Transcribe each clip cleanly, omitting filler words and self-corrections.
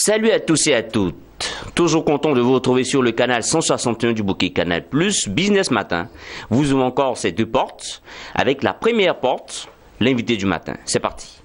Salut à tous et à toutes. Toujours content de vous retrouver sur le canal 161 du bouquet Canal+, Business Matin. Vous ouvrez encore ces deux portes. Avec la première porte, l'invité du matin. C'est parti.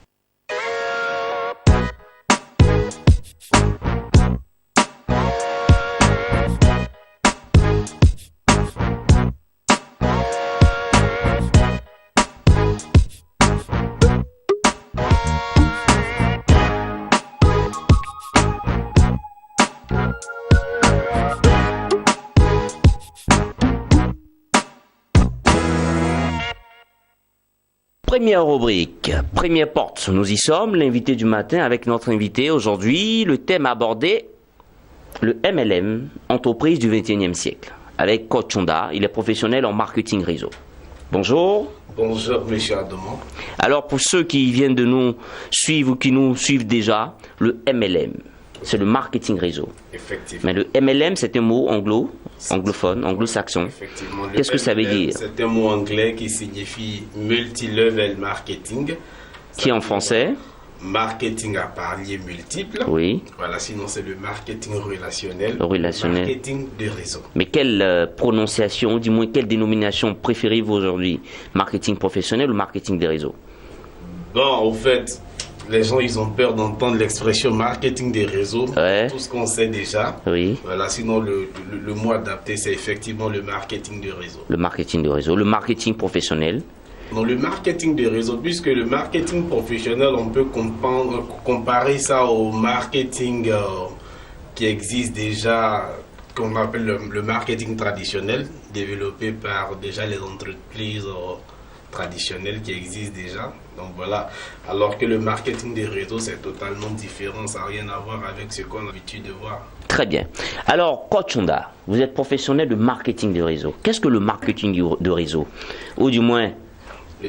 Première rubrique, première porte, nous y sommes, l'invité du matin avec notre invité aujourd'hui, le thème abordé, le MLM, entreprise du 21e siècle, avec Coach Chonda, il est professionnel en marketing réseau. Bonjour. Bonjour, monsieur Adomon. Alors pour ceux qui viennent de nous suivre ou qui nous suivent déjà, le MLM, c'est le marketing réseau. Effectivement. Mais le MLM, c'est un mot anglophone, anglo-saxon. Effectivement. Qu'est-ce que ça veut dire? C'est un mot anglais qui signifie multi-level marketing. Qui en français? Marketing à paliers multiples. Oui. Voilà, sinon c'est le marketing relationnel. Relationnel. Marketing de réseau. Mais quelle prononciation, ou du moins quelle dénomination préférez-vous aujourd'hui? Marketing professionnel ou marketing des réseaux? Bon, au fait, les gens, ils ont peur d'entendre l'expression marketing des réseaux. Ouais. Tout ce qu'on sait déjà. Oui. Voilà, sinon le mot adapté, c'est effectivement le marketing de réseau. Le marketing de réseau. Le marketing professionnel. Dans le marketing de réseau, puisque le marketing professionnel, on peut comparer ça au marketing qui existe déjà, qu'on appelle le marketing traditionnel, développé par déjà les entreprises traditionnelles qui existent déjà. Donc voilà, alors que le marketing des réseaux, c'est totalement différent, ça n'a rien à voir avec ce qu'on a l'habitude de voir. Très bien. Alors, Coach Chonda, vous êtes professionnel de marketing de réseau. Qu'est-ce que le marketing de réseau? Ou du moins,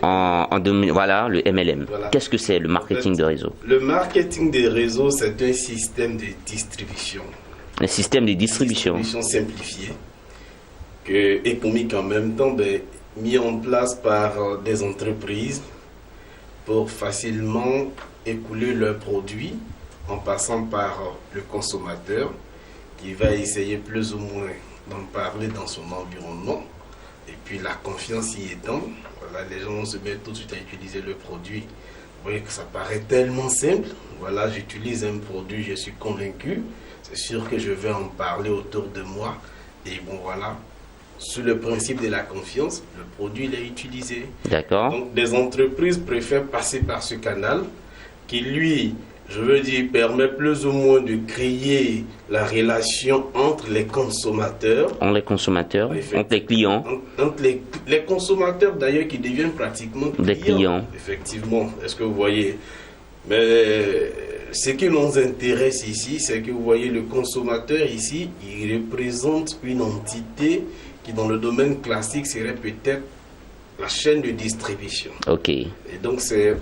voilà, le MLM. Voilà. Qu'est-ce que c'est le marketing de réseau? Le marketing des réseaux, c'est un système de distribution. Un système de distribution. Simplifié, économique en même temps, mis en place par des entreprises pour facilement écouler leurs produits en passant par le consommateur qui va essayer plus ou moins d'en parler dans son environnement. Et puis la confiance y étant, voilà, les gens se mettent tout de suite à utiliser le produit. Vous voyez que ça paraît tellement simple. Voilà, j'utilise un produit, je suis convaincu. C'est sûr que je vais en parler autour de moi. Et bon, voilà, sous le principe de la confiance, le produit il est utilisé. D'accord. Donc, des entreprises préfèrent passer par ce canal qui, lui, je veux dire, permet plus ou moins de créer la relation entre les consommateurs. Entre les consommateurs, entre les clients. Entre les consommateurs d'ailleurs qui deviennent pratiquement clients. Des clients. Effectivement, est-ce que vous voyez? Mais ce qui nous intéresse ici, c'est que vous voyez le consommateur ici, il représente une entité qui dans le domaine classique serait peut-être la chaîne de distribution. Ok. Et donc c'est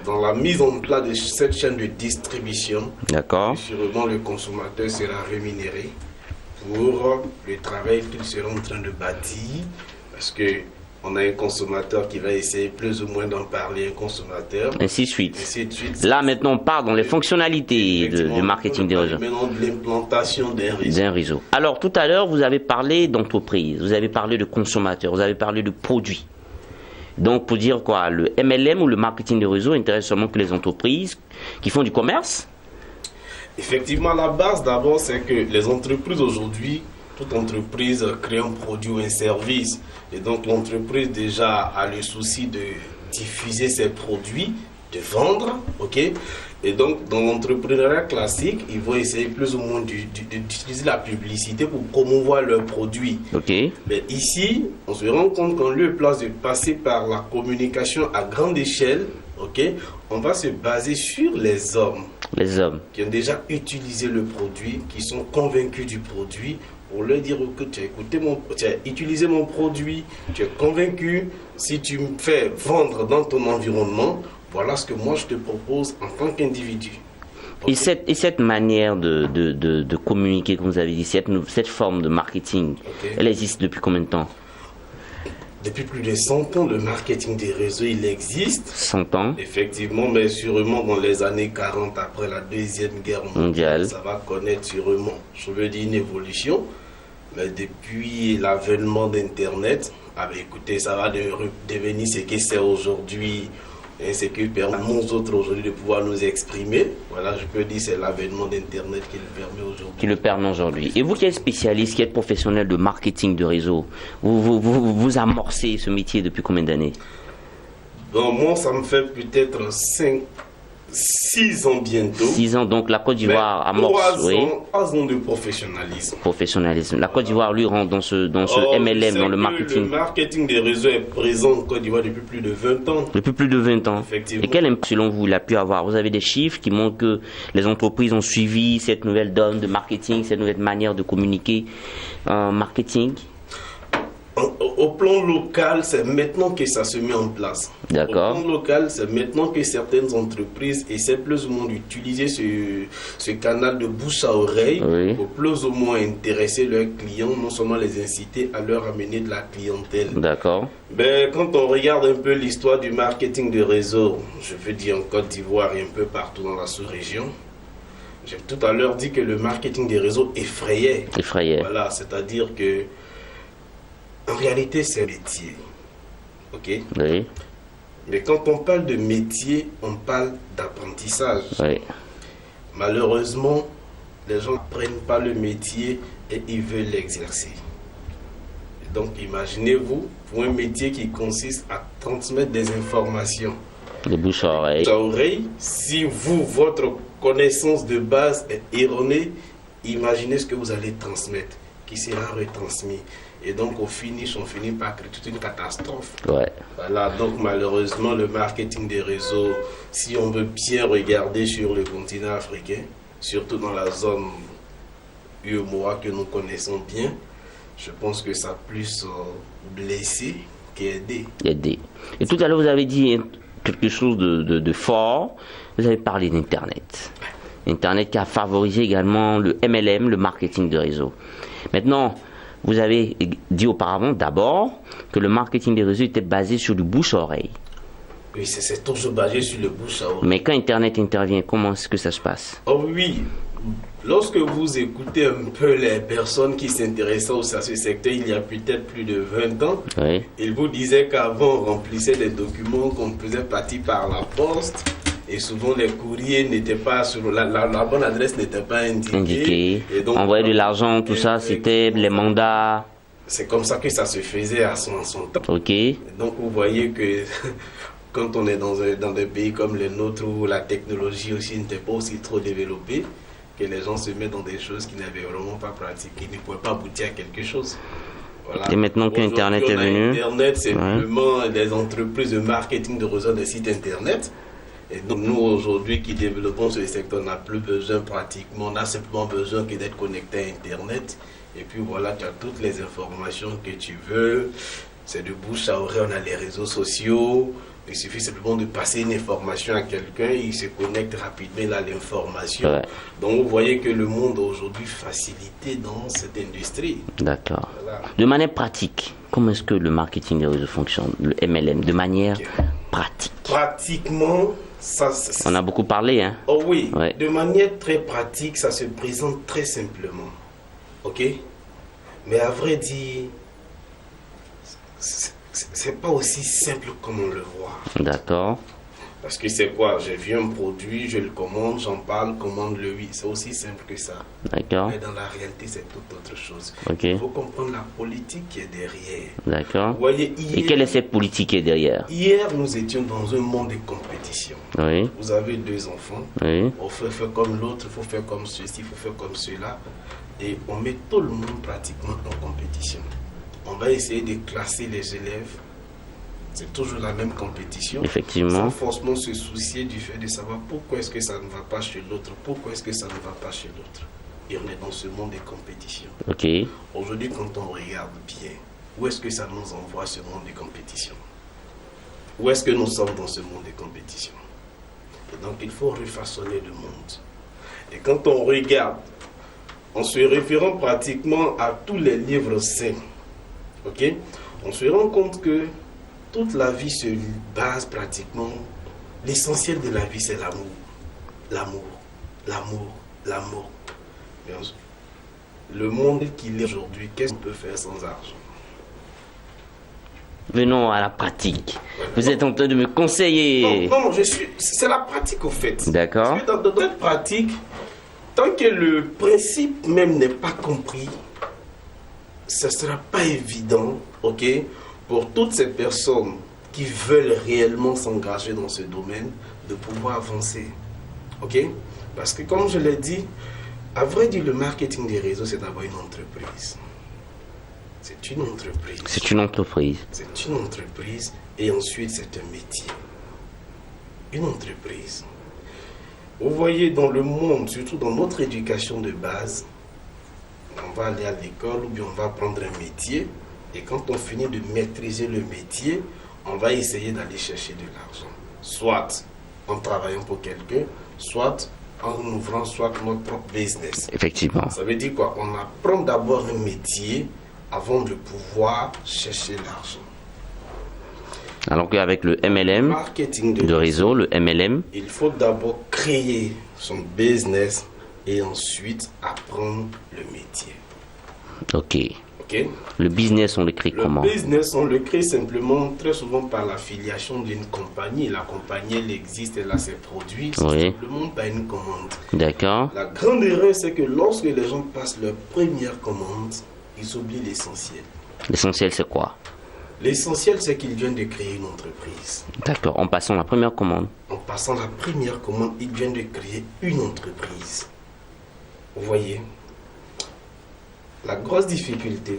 dans la mise en place de cette chaîne de distribution, d'accord, sûrement le consommateur sera rémunéré pour le travail qu'il sera en train de bâtir, parce que on a un consommateur qui va essayer plus ou moins d'en parler, un consommateur. Ainsi de suite. Ainsi de suite. Là, maintenant, on parle dans les fonctionnalités du marketing des réseaux. Maintenant, de l'implantation d'un réseau. Alors, tout à l'heure, vous avez parlé d'entreprise, vous avez parlé de consommateurs, vous avez parlé de produits. Donc, pour dire quoi, le MLM ou le marketing de réseau intéresse seulement que les entreprises qui font du commerce? Effectivement, la base d'abord, c'est que les entreprises aujourd'hui, toute entreprise crée un produit ou un service. Et donc, l'entreprise déjà a le souci de diffuser ses produits, de vendre, ok? Et donc, dans l'entrepreneuriat classique, ils vont essayer plus ou moins d'utiliser la publicité pour promouvoir leurs produits. Ok. Mais ici, on se rend compte qu'en lieu et place de passer par la communication à grande échelle, ok, on va se baser sur les hommes. Les hommes. Qui ont déjà utilisé le produit, qui sont convaincus du produit, pour leur dire que tu as utilisé mon produit, tu es convaincu, si tu me fais vendre dans ton environnement, voilà ce que moi je te propose en tant qu'individu. Okay. Et cette manière de communiquer, comme vous avez dit, cette forme de marketing, okay, elle existe depuis combien de temps? depuis plus de 100 ans, le marketing des réseaux, il existe. 100 ans. Effectivement, mais sûrement dans les années 40, après la Deuxième Guerre mondiale, ça va connaître sûrement, je veux dire, une évolution. Mais depuis l'avènement d'Internet, écoutez, ça va devenir ce que c'est aujourd'hui. Et ce qui permet à nous autres aujourd'hui de pouvoir nous exprimer. Voilà, je peux dire c'est l'avènement d'Internet qui le permet aujourd'hui. Qui le permet aujourd'hui. Et vous qui êtes spécialiste, qui êtes professionnel de marketing de réseau, vous amorcez ce métier depuis combien d'années? Bon, moi, ça me fait peut-être 6 ans bientôt. 6 ans, donc la Côte d'Ivoire amorce, 3 ans de professionnalisme. Professionnalisme. La Côte d'Ivoire, lui, rentre dans ce MLM, dans le marketing. Le marketing des réseaux est présent en Côte d'Ivoire depuis plus de 20 ans. Depuis plus de 20 ans. Effectivement. Et quel impact, selon vous, il a pu avoir? Vous avez des chiffres qui montrent que les entreprises ont suivi cette nouvelle donne de marketing, cette nouvelle manière de communiquer marketing? Au plan local, c'est maintenant que ça se met en place. D'accord. Au plan local, c'est maintenant que certaines entreprises essaient plus ou moins d'utiliser ce canal de bouche à oreille pour plus ou moins intéresser leurs clients, non seulement les inciter à leur amener de la clientèle. D'accord. Ben, quand on regarde un peu l'histoire du marketing de réseau, je veux dire en Côte d'Ivoire et un peu partout dans la sous-région, j'ai tout à l'heure dit que le marketing des réseaux effrayait. Effrayait. Voilà, c'est-à-dire que en réalité, c'est un métier. Ok? Oui. Mais quand on parle de métier, on parle d'apprentissage. Oui. Malheureusement, les gens n'apprennent pas le métier et ils veulent l'exercer. Donc, imaginez-vous, pour un métier qui consiste à transmettre des informations. De bouche à oreille. Bouche à oreille, si votre connaissance de base est erronée, imaginez ce que vous allez transmettre, qui sera retransmis. Et donc, au finish, on finit par créer toute une catastrophe. Ouais. Voilà, donc malheureusement, le marketing des réseaux, si on veut bien regarder sur le continent africain, surtout dans la zone UEMOA que nous connaissons bien, je pense que ça a plus blessé qu'aidé. Aider. Et tout à l'heure, vous avez dit quelque chose de fort. Vous avez parlé d'Internet. Internet qui a favorisé également le MLM, le marketing de réseau. Maintenant, vous avez dit auparavant d'abord que le marketing des réseaux était basé sur le bouche à oreille. Oui, c'est toujours basé sur le bouche à oreille. Mais quand Internet intervient, comment est-ce que ça se passe? Oh oui, lorsque vous écoutez un peu les personnes qui s'intéressent à ce secteur il y a peut-être plus de 20 ans, oui. Ils vous disaient qu'avant on remplissait des documents qu'on faisait partie par la poste. Et souvent, les courriers n'étaient pas sur la bonne adresse n'était pas indiquée. Et donc, envoyer de l'argent, tout ça, c'était les mandats. C'est comme ça que ça se faisait à son temps. Ok. Et donc, vous voyez que quand on est dans des pays comme le nôtre où la technologie aussi n'était pas aussi trop développée, que les gens se mettent dans des choses qu'ils n'avaient vraiment pas pratiquées, qui ne pouvaient pas aboutir à quelque chose. Voilà. Et maintenant qu'Internet est venu. Internet, c'est simplement les entreprises de marketing de réseau des sites Internet. Et donc nous aujourd'hui qui développons ce secteur, on n'a plus besoin pratiquement, on a simplement besoin que d'être connecté à Internet. Et puis voilà, tu as toutes les informations que tu veux. C'est de bouche à oreille, on a les réseaux sociaux. Il suffit simplement de passer une information à quelqu'un, il se connecte rapidement, il a l'information. Ouais. Donc vous voyez que le monde aujourd'hui facilité dans cette industrie. D'accord. Voilà. De manière pratique, comment est-ce que le marketing des réseaux fonctionne, le MLM, de manière pratique? Pratiquement, on a beaucoup parlé, hein? Oh oui, de manière très pratique, ça se présente très simplement. Ok? Mais à vrai dire, c'est pas aussi simple comme on le voit. D'accord. Parce que c'est quoi? J'ai vu un produit, je le commande, j'en parle, commande-le, oui. C'est aussi simple que ça. D'accord. Mais dans la réalité, c'est toute autre chose. Okay. Il faut comprendre la politique qui est derrière. D'accord. Vous voyez, hier, et quelle est cette politique qui est derrière? Hier, nous étions dans un monde de compétition. Oui. Vous avez 2 enfants. Oui. On fait faire comme l'autre, il faut faire comme ceci, il faut faire comme cela. Et on met tout le monde pratiquement en compétition. On va essayer de classer les élèves. C'est toujours la même compétition. Effectivement. Sans forcément se soucier du fait de savoir pourquoi est-ce que ça ne va pas chez l'autre, pourquoi est-ce que ça ne va pas chez l'autre. Et on est dans ce monde de compétition. Ok. Aujourd'hui, quand on regarde bien, où est-ce que ça nous envoie ce monde de compétition? Où est-ce que nous sommes dans ce monde de compétition? Et donc, il faut refaçonner le monde. Et quand on regarde, en se référant pratiquement à tous les livres saints, ok, on se rend compte que toute la vie se base pratiquement, l'essentiel de la vie c'est l'amour. L'amour, l'amour, l'amour. Le monde qu'il est aujourd'hui, qu'est-ce qu'on peut faire sans argent? Venons à la pratique. Vous êtes en train de me conseiller. Non, c'est la pratique au fait. D'accord. Parce que dans cette pratique, tant que le principe même n'est pas compris, ce ne sera pas évident, ok, pour toutes ces personnes qui veulent réellement s'engager dans ce domaine, de pouvoir avancer. Ok? Parce que comme je l'ai dit, à vrai dire, le marketing des réseaux, c'est d'abord une entreprise. C'est une entreprise. C'est une entreprise. C'est une entreprise et ensuite c'est un métier. Une entreprise. Vous voyez, dans le monde, surtout dans notre éducation de base, on va aller à l'école ou bien on va prendre un métier et quand on finit de maîtriser le métier, on va essayer d'aller chercher de l'argent. Soit en travaillant pour quelqu'un, soit en ouvrant soit notre propre business. Effectivement. Ça veut dire quoi? On apprend d'abord un métier avant de pouvoir chercher l'argent. Alors qu'avec le MLM, Marketing de réseau, le MLM, il faut d'abord créer son business et ensuite apprendre le métier. ok. Ok? Le business, on l'écrit Le comment? business, on le crée simplement, très souvent par l'affiliation d'une compagnie. La compagnie, elle existe, elle a ses produits, c'est Oui. simplement pas une commande. D'accord. La grande erreur, c'est que lorsque les gens passent leur première commande, ils oublient l'essentiel. L'essentiel, c'est quoi? L'essentiel, c'est qu'ils viennent de créer une entreprise. D'accord. En passant la première commande. En passant la première commande, ils viennent de créer une entreprise. Vous voyez? La grosse difficulté,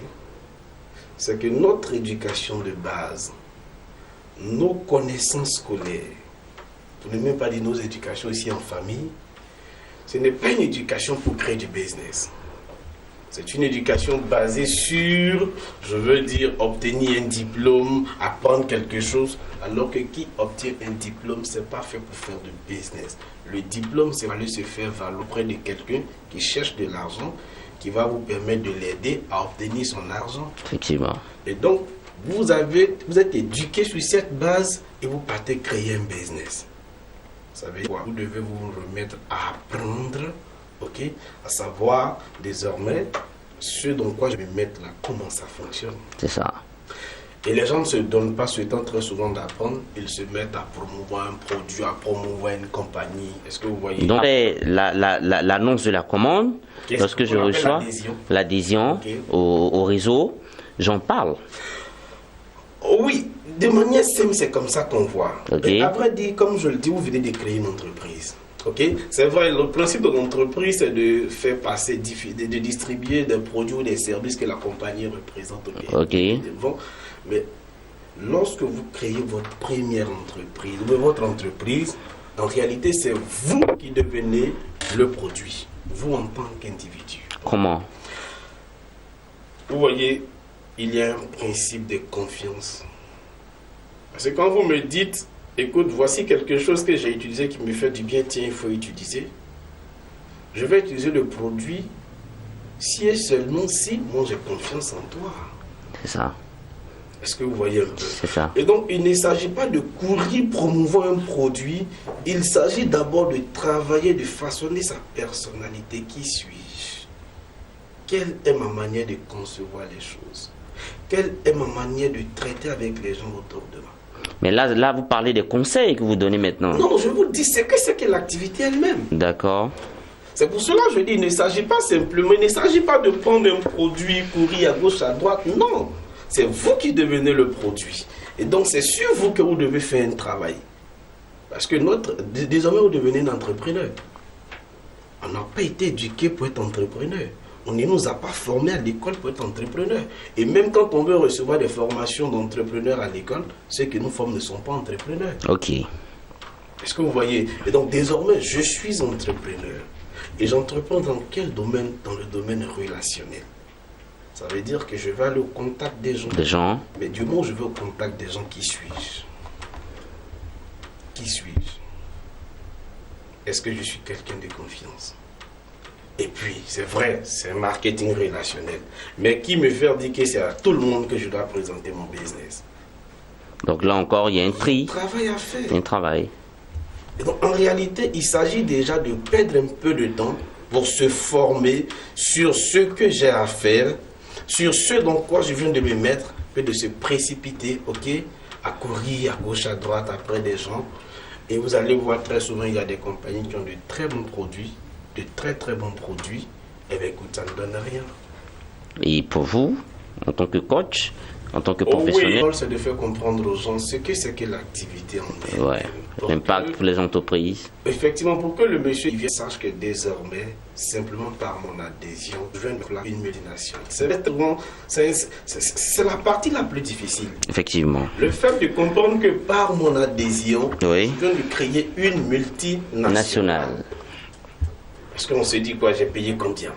c'est que notre éducation de base, nos connaissances scolaires, pour ne même pas dire nos éducations ici en famille, ce n'est pas une éducation pour créer du business. C'est une éducation basée sur, je veux dire, obtenir un diplôme, apprendre quelque chose, alors que qui obtient un diplôme, ce n'est pas fait pour faire du business. Le diplôme, c'est aller se faire valoir auprès de quelqu'un qui cherche de l'argent, qui va vous permettre de l'aider à obtenir son argent. Effectivement. Et donc, vous êtes éduqué sur cette base et vous partez créer un business. Ça veut dire quoi? Vous devez vous remettre à apprendre, ok, à savoir désormais ce dans quoi je vais mettre là, comment ça fonctionne. C'est ça. Et les gens ne se donnent pas ce temps très souvent d'apprendre, ils se mettent à promouvoir un produit, à promouvoir une compagnie. Est-ce que vous voyez? Donc, l'annonce de la commande, Qu'est-ce lorsque je qu'on appelle reçois l'adhésion Ok. au réseau, j'en parle. Oui, de manière simple, c'est comme ça qu'on voit. Ok. Mais après, comme je le dis, vous venez de créer une entreprise. Ok, c'est vrai, le principe de l'entreprise, c'est de faire passer, de distribuer des produits ou des services que la compagnie représente. Ok. Mais lorsque vous créez votre première entreprise, ou votre entreprise, en réalité, c'est vous qui devenez le produit, vous en tant qu'individu. Comment? Vous voyez, il y a un principe de confiance. Parce que quand vous me dites, écoute, voici quelque chose que j'ai utilisé qui me fait du bien, tiens, il faut utiliser. Je vais utiliser le produit si et seulement si moi j'ai confiance en toi. C'est ça. Est-ce que vous voyez un peu? C'est ça. Et donc, il ne s'agit pas de courir promouvoir un produit, il s'agit d'abord de travailler, de façonner sa personnalité. Qui suis-je? Quelle est ma manière de concevoir les choses? Quelle est ma manière de traiter avec les gens autour de moi? Mais là, vous parlez des conseils que vous donnez maintenant. Non, je vous dis, c'est que l'activité elle-même. D'accord. C'est pour cela que je dis, il ne s'agit pas simplement, il ne s'agit pas de prendre un produit, courir à gauche, à droite. Non, c'est vous qui devenez le produit. Et donc, c'est sur vous que vous devez faire un travail. Parce que désormais, vous devenez un entrepreneur. On n'a pas été éduqué pour être entrepreneur. On ne nous a pas formés à l'école pour être entrepreneur. Et même quand on veut recevoir des formations d'entrepreneurs à l'école, ceux que nous formons ne sont pas entrepreneurs. Ok. Est-ce que vous voyez? Et donc désormais, je suis entrepreneur. Et j'entreprends dans quel domaine? Dans le domaine relationnel. Ça veut dire que je vais aller au contact des gens. Des gens. Mais du moment où je vais au contact des gens, qui suis-je? Qui suis-je? Est-ce que je suis quelqu'un de confiance? Et puis, c'est vrai, c'est un marketing relationnel. Mais qui me fait dire que c'est à tout le monde que je dois présenter mon business? Donc là encore, il y a un tri. Travail à faire. Un travail. Et donc, en réalité, il s'agit déjà de perdre un peu de temps pour se former sur ce que j'ai à faire, sur ce dans quoi je viens de me mettre, que de se précipiter, ok, à courir à gauche, à droite, après des gens. Et vous allez voir très souvent, il y a des compagnies qui ont de très bons produits, de très très bons produits. Et bien écoute, ça ne donne rien. Et pour vous, en tant que coach, en tant que Oui, professionnel, c'est de faire comprendre aux gens ce que c'est que l'activité en elle. ouais, l'impact pour les entreprises. Effectivement, pour que le monsieur il sache que désormais, simplement par mon adhésion, je viens de faire une multinationale. C'est la partie la plus difficile. Effectivement. Le fait de comprendre que par mon adhésion, Oui. je viens de créer une multinationale. Nationale. Parce qu'on se dit quoi, j'ai payé combien?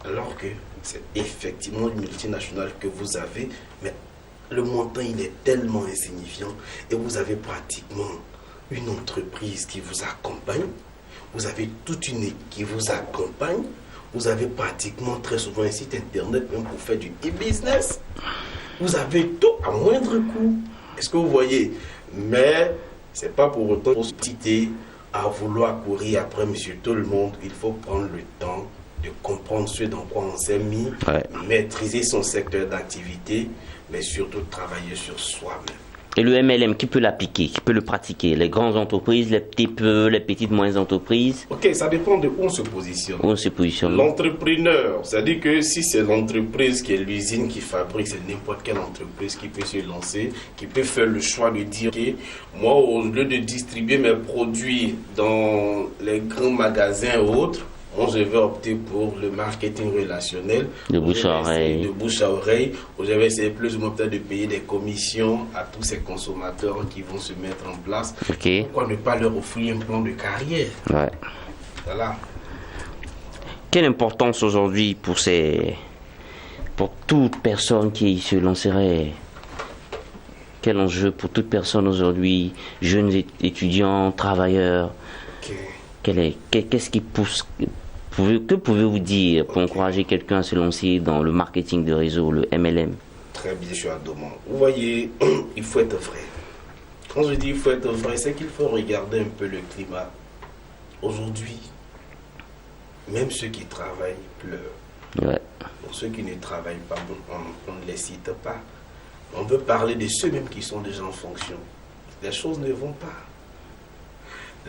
Alors que c'est effectivement une multinationale que vous avez, mais le montant il est tellement insignifiant et vous avez pratiquement une entreprise qui vous accompagne, vous avez toute une équipe qui vous accompagne, vous avez pratiquement très souvent un site internet même pour faire du e-business, vous avez tout à moindre coût. Est-ce que vous voyez? Mais c'est pas pour autant pour se citer à vouloir courir après monsieur tout le monde. Il faut prendre le temps de comprendre ce dans quoi on s'est mis, Ouais. maîtriser son secteur d'activité, mais surtout travailler sur soi-même. Et le MLM, qui peut l'appliquer, qui peut le pratiquer? Les grandes entreprises, les petites, moyennes entreprises, Ok, ça dépend de où on se positionne. où on se positionne? L'entrepreneur, c'est-à-dire que si c'est l'entreprise qui est l'usine qui fabrique, c'est n'importe quelle entreprise qui peut se lancer, qui peut faire le choix de dire que moi, au lieu de distribuer mes produits dans les grands magasins et autres, moi, je vais opter pour le marketing relationnel. De bouche à oreille. De bouche à oreille. Où je vais essayer plus ou moins peut-être de payer des commissions à tous ces consommateurs qui vont se mettre en place. Ok. Pourquoi ne pas leur offrir un plan de carrière? Ouais. Voilà. Quelle importance aujourd'hui pour toute personne qui se lancerait? Quel enjeu pour toute personne aujourd'hui, jeunes étudiants, travailleurs? Ok. Qu'est-ce qui pousse? Que pouvez-vous dire pour encourager quelqu'un à se lancer dans le marketing de réseau, le MLM? Très bien, je suis à Doman. Vous voyez, il faut être vrai. Quand je dis il faut être vrai, c'est qu'il faut regarder un peu le climat. Aujourd'hui, même ceux qui travaillent pleurent. Ouais. Pour ceux qui ne travaillent pas, on ne les cite pas. On veut parler de ceux-mêmes qui sont déjà en fonction. Les choses ne vont pas.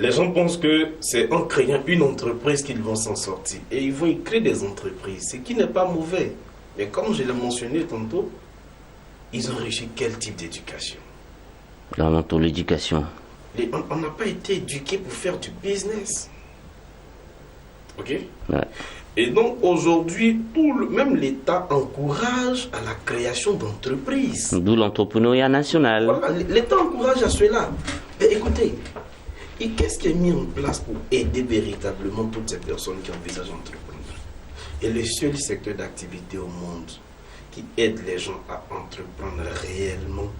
Les gens pensent que c'est en créant une entreprise qu'ils vont s'en sortir. Et ils vont y créer des entreprises, ce qui n'est pas mauvais. Mais comme je l'ai mentionné tantôt, ils ont reçu quel type d'éducation? Dans l'éducation. On n'a pas été éduqués pour faire du business. Ok? Ouais. Et donc aujourd'hui, même l'État encourage à la création d'entreprises. D'où l'entrepreneuriat national. Voilà, l'État encourage à cela. Mais écoutez, et qu'est-ce qui est mis en place pour aider véritablement toutes ces personnes qui envisagent d'entreprendre? Et le seul secteur d'activité au monde qui aide les gens à entreprendre réellement,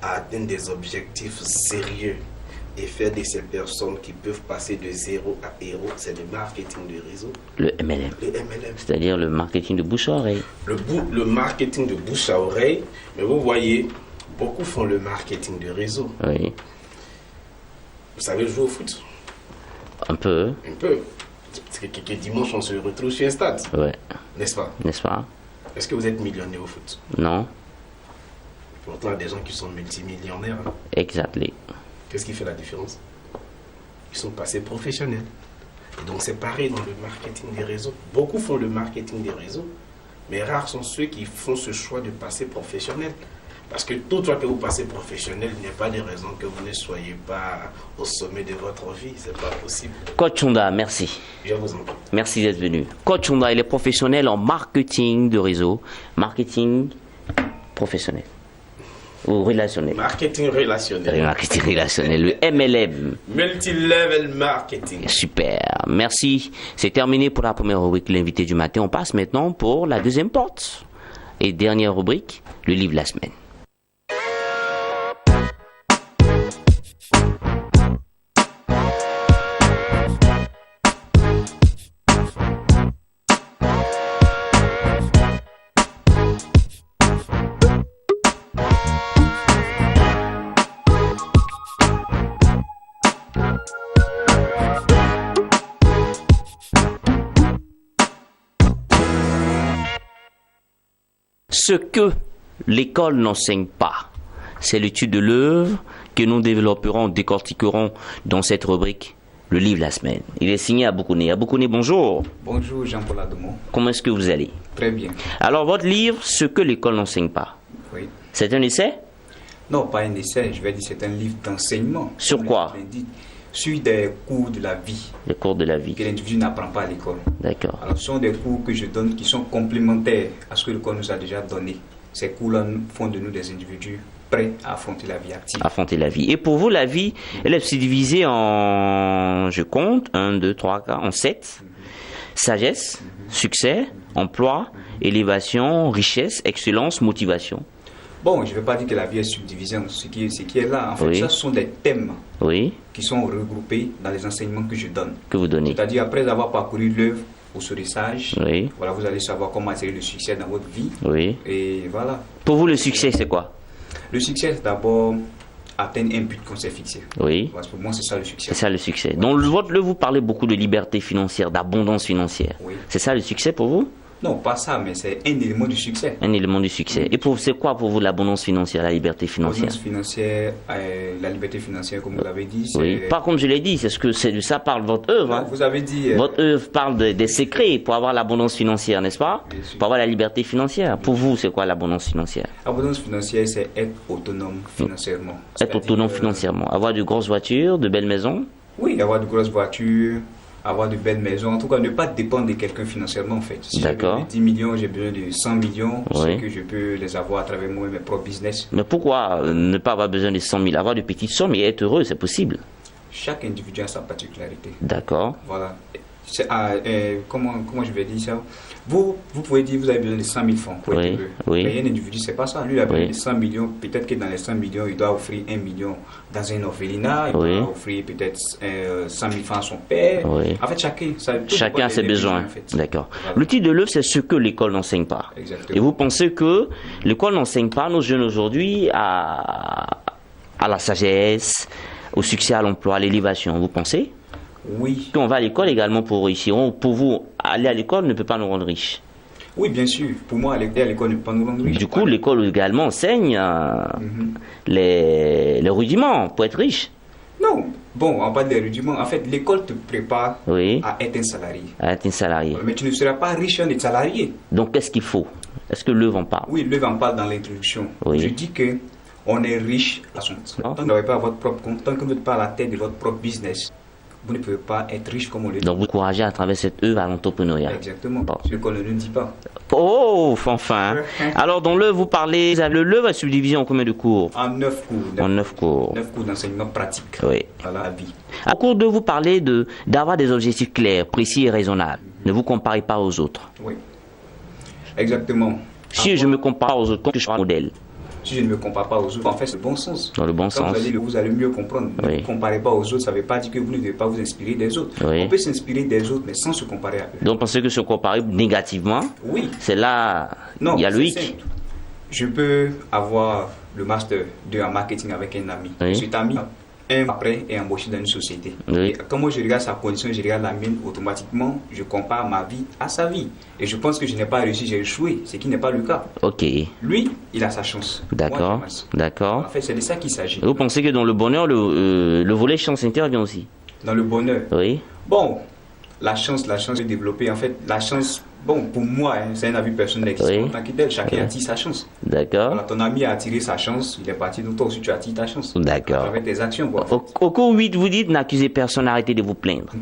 à atteindre des objectifs sérieux et faire de ces personnes qui peuvent passer de zéro à héros, c'est le marketing de réseau. Le MLM. Le MLM. C'est-à-dire le marketing de bouche à oreille. Le marketing de bouche à oreille, mais vous voyez, beaucoup font le marketing de réseau. Oui. Vous savez jouer au foot? Un peu. Un peu. C'est que dimanche, on se retrouve sur un stade, Ouais. n'est-ce pas? N'est-ce pas? Est-ce que vous êtes millionnaire au foot? Non. Pourtant, il y a des gens qui sont multimillionnaires. Exactly. Qu'est-ce qui fait la différence? Ils sont passés professionnels. Et donc, c'est pareil dans le marketing des réseaux. Beaucoup font le marketing des réseaux, mais rares sont ceux qui font ce choix de passer professionnel. Parce que tout fois que vous passez professionnel, il n'y a pas de raison que vous ne soyez pas au sommet de votre vie. C'est pas possible. Coach Honda, merci. Je vous en prie. Merci d'être venu. Coach Honda, il est professionnel en marketing de réseau, marketing professionnel ou relationnel. Marketing relationnel. Marketing relationnel, le MLM. Multi-level marketing. Super, merci. C'est terminé pour la première rubrique, l'invité du matin. On passe maintenant pour la deuxième porte. Et dernière rubrique, le livre de la semaine. Ce que l'école n'enseigne pas, c'est l'étude de l'œuvre que nous développerons, décortiquerons dans cette rubrique, le livre de la semaine. Il est signé Aboukouni. Aboukouni, bonjour. Bonjour Jean-Paul Adomon. Comment est-ce que vous allez? Très bien. Alors, votre livre, Ce que l'école n'enseigne pas, Oui. c'est un essai? Non, pas un essai, je vais dire c'est un livre d'enseignement. Sur Comme quoi? je l'ai dit, sur des cours de la vie Le cours de la vie. que l'individu n'apprend pas à l'école. D'accord. Alors ce sont des cours que je donne qui sont complémentaires à ce que l'école nous a déjà donné. Ces cours-là font de nous des individus prêts à affronter la vie active. Affronter la vie. Et pour vous, la vie, elle est subdivisée en, je compte, 1, 2, 3, 4, en 7. Sagesse, succès, emploi, élévation, richesse, excellence, motivation. Bon, je ne vais pas dire que la vie est subdivisée en ce qui est là. En fait, Oui. ça, ce sont des thèmes Oui, qui sont regroupés dans les enseignements que je donne. que vous donnez. C'est-à-dire, après avoir parcouru l'œuvre, vous serez sage. Oui, Voilà, vous allez savoir comment attirer le succès dans votre vie. oui. Et voilà. Pour vous, le succès, c'est quoi? Le succès, c'est d'abord atteindre un but qu'on s'est fixé. Oui, Parce que pour moi, c'est ça le succès. c'est ça le succès. Dans votre livre, vous parlez beaucoup de liberté financière, d'abondance financière. Oui. C'est ça le succès pour vous? Non, pas ça, mais c'est un élément du succès. Un élément du succès. Et pour c'est quoi pour vous l'abondance financière, la liberté financière? L'abondance financière, la liberté financière, comme vous l'avez dit, c'est... Oui, pas comme je l'ai dit, c'est ce que c'est de ça parle votre œuvre. Non, Hein. vous avez dit... Votre œuvre parle des secrets pour avoir l'abondance financière, n'est-ce pas? Bien sûr. Pour avoir la liberté financière. Pour vous, c'est quoi l'abondance financière? L'abondance financière, c'est être autonome financièrement. Être C'est-à-dire, autonome financièrement. Avoir de grosses voitures, de belles maisons. Oui, avoir de grosses voitures, avoir de belles maisons. En tout cas, ne pas dépendre de quelqu'un financièrement, en fait. Si j'ai D'accord. besoin de 10 millions, j'ai besoin de 100 millions, Oui. c'est que je peux les avoir à travers moi mes propres business. Mais pourquoi ne pas avoir besoin de 100 000? Avoir de petites sommes et être heureux, c'est possible. Chaque individu a sa particularité. D'accord. Voilà. Comment je vais dire ça? Vous pouvez dire que vous avez besoin de 100 000 francs pour Oui, être heureux. oui. Mais un individu, c'est pas ça. Lui, il a besoin Oui. de 100 millions. Peut-être que dans les 100 millions, il doit offrir 1 million dans un orphelinat. Il Oui. doit offrir peut-être 100 000 francs à son père. Oui. En fait, tout Chacun dépend a ses des besoins. en fait. D'accord. Voilà. Le titre de l'œuvre, c'est ce que l'école n'enseigne pas. Exactement. Et vous pensez que l'école n'enseigne pas nos jeunes aujourd'hui à la sagesse, au succès, à l'emploi, à l'élévation. Vous pensez? Oui. On va à l'école également pour réussir. Pour vous, aller à l'école ne peut pas nous rendre riches. Oui, bien sûr. Pour moi, aller à l'école ne peut pas nous rendre riches. Du coup, l'école également enseigne Mhm. les rudiments pour être riche. Non. Bon, on parle des rudiments. En fait, l'école te prépare Oui, à être un salarié. à être un salarié. Mais tu ne seras pas riche en étant salarié. Donc, qu'est-ce qu'il faut? Est-ce que l'œuvre en parle? Oui, l'œuvre en parle dans l'introduction. Oui. Je dis que on est riche à son Ah. Tant que vous n'avez pas votre propre compte, tant que vous n'êtes pas à la tête de votre propre business, vous ne pouvez pas être riche comme on le dit. Donc, vous encouragez à travers cette œuvre à l'entrepreneuriat. Exactement. Bon. Ce qu'on ne nous dit pas. Oh, enfin. Alors, dans l'œuvre, vous parlez. L'œuvre est subdivisée en combien de cours? En 9 cours. En 9 cours. 9 cours d'enseignement pratique. Oui. Voilà la vie. En cours 2, vous parlez d'avoir des objectifs clairs, précis et raisonnables. Ne vous comparez pas aux autres. Oui. Exactement. Si je me compare aux autres, comme je suis un modèle, Si je ne me compare pas aux autres, en fait, c'est le bon sens. dans le bon Quand sens. vous allez mieux comprendre. Ne Oui. vous comparez pas aux autres, ça ne veut pas dire que vous ne devez pas vous inspirer des autres. Oui. On peut s'inspirer des autres, mais sans se comparer à eux. Donc, pensez que se comparer négativement, Oui. c'est là, Non, il y a le c'est hic. simple. Je peux avoir le master 2 en marketing avec un ami. Oui. Cet ami, après, est embauché dans une société. Oui. Et quand moi je regarde sa condition, je regarde la mienne, automatiquement, je compare ma vie à sa vie. Et je pense que je n'ai pas réussi, j'ai échoué, ce qui n'est pas le cas. Ok, Lui, il a sa chance. Moi, d'accord, j'ai ma chance. d'accord. En fait, c'est de ça qu'il s'agit. Et vous pensez que dans le bonheur, le volet chance intervient aussi? Dans le bonheur. Oui, Bon, la chance de développer, en fait, la chance, bon, pour moi, hein, c'est un avis personnel qui Oui. en tant que tel, chacun attire sa chance. d'accord. Voilà, ton ami a attiré sa chance, il est parti, donc toi aussi tu attires ta chance. D'accord. Avec tes actions, quoi. Au cours 8, vous dites n'accusez personne, arrêtez de vous plaindre.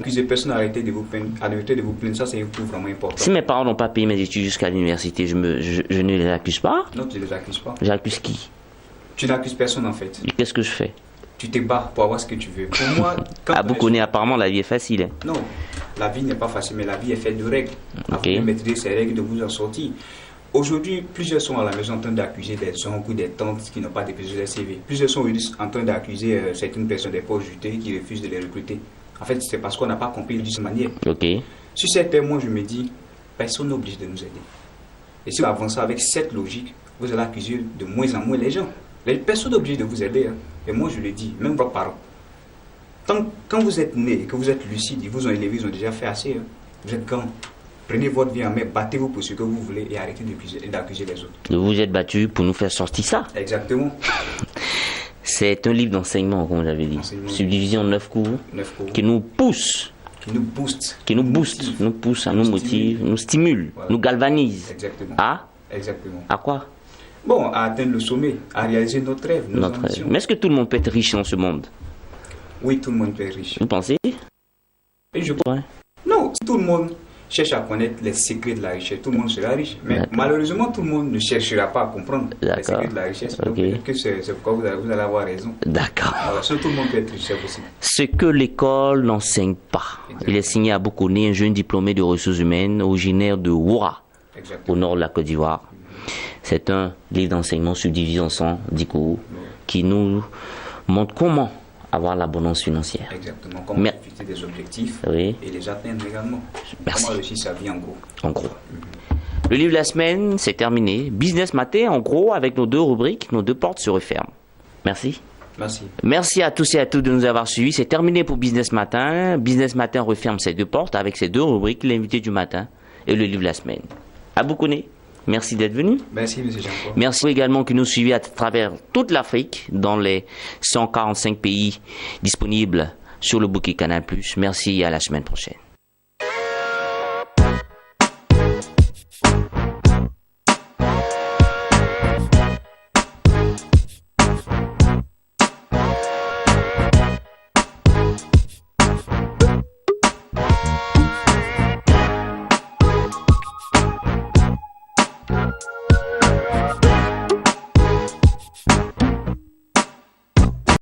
Accuser personne, arrêtez de vous plaindre. Arrêtez de vous plaindre, ça c'est un coup vraiment important. Si mes parents n'ont pas payé mes études jusqu'à l'université, je ne les accuse pas. Non, tu ne les accuses pas. J'accuse qui? Tu n'accuses personne en fait. Qu'est-ce que je fais? Tu te bats pour avoir ce que tu veux. Pour moi, quand À Boukouni, apparemment, la vie est facile. Hein. Non, la vie n'est pas facile, mais la vie est faite de règles. À Ok. vous de maîtriser ces règles, de vous en sortir. Aujourd'hui, plusieurs sont à la maison en train d'accuser des oncles ou des tantes qui n'ont pas déposé les CV. Plusieurs sont en train d'accuser certaines personnes des postes jutés qui refusent de les recruter. En fait, c'est parce qu'on n'a pas compris de cette manière. Ok, Sur ces termes, moi je me dis, personne n'est obligé de nous aider. Et si vous avancez avec cette logique, vous allez accuser de moins en moins les gens. Les personnes sont obligées de vous aider. Hein. Et moi je le dis, même vos parents. Quand vous êtes né et que vous êtes lucide, ils vous ont élevé, ils ont déjà fait assez. Hein. Vous êtes grand. Prenez votre vie en main, battez-vous pour ce que vous voulez et arrêtez d'accuser les autres. Vous vous êtes battu pour nous faire sortir ça. Exactement. C'est un livre d'enseignement, comme j'avais dit. Subdivision 9 cours, 9 cours. qui nous pousse, Qui nous booste. nous pousse, nous motive, nous stimule, Voilà. nous galvanise. Exactement. Exactement. À quoi? Bon, à atteindre le sommet, à réaliser notre rêve, nos Notre ambitions. rêve. Mais est-ce que tout le monde peut être riche dans ce monde? Oui, tout le monde peut être riche. Vous pensez? Et je... Ouais. Non, si tout le monde cherche à connaître les secrets de la richesse, tout le monde sera riche. Mais D'accord. malheureusement, tout le monde ne cherchera pas à comprendre les D'accord. secrets de la richesse. Donc, Ok. peut-être que c'est pourquoi vous allez avoir raison. D'accord. Alors, si tout le monde peut être riche, c'est possible. Ce que l'école n'enseigne pas. Il est signé à Bokone, un jeune diplômé de ressources humaines, originaire de Woura, Exactement. au nord de la Côte d'Ivoire. C'est un livre d'enseignement subdivision 100, 10 cours, qui nous montre comment avoir l'abondance financière. Exactement. Comment Mais- fixer des objectifs Oui. et les atteindre également. Merci. Comment réussir sa vie en gros. En gros. Le livre de la semaine, c'est terminé. Business Matin, en gros, avec nos deux rubriques, nos deux portes se referment. Merci. Merci. Merci à tous et à toutes de nous avoir suivis. C'est terminé pour Business Matin. Business Matin referme ses deux portes avec ses deux rubriques, l'invité du matin et le livre de la semaine. À Bokone, merci d'être venu. Merci, M. Jean-Paul. Merci également que nous suivez à travers toute l'Afrique, dans les 145 pays disponibles sur le bouquet Canal+. Merci et à la semaine prochaine.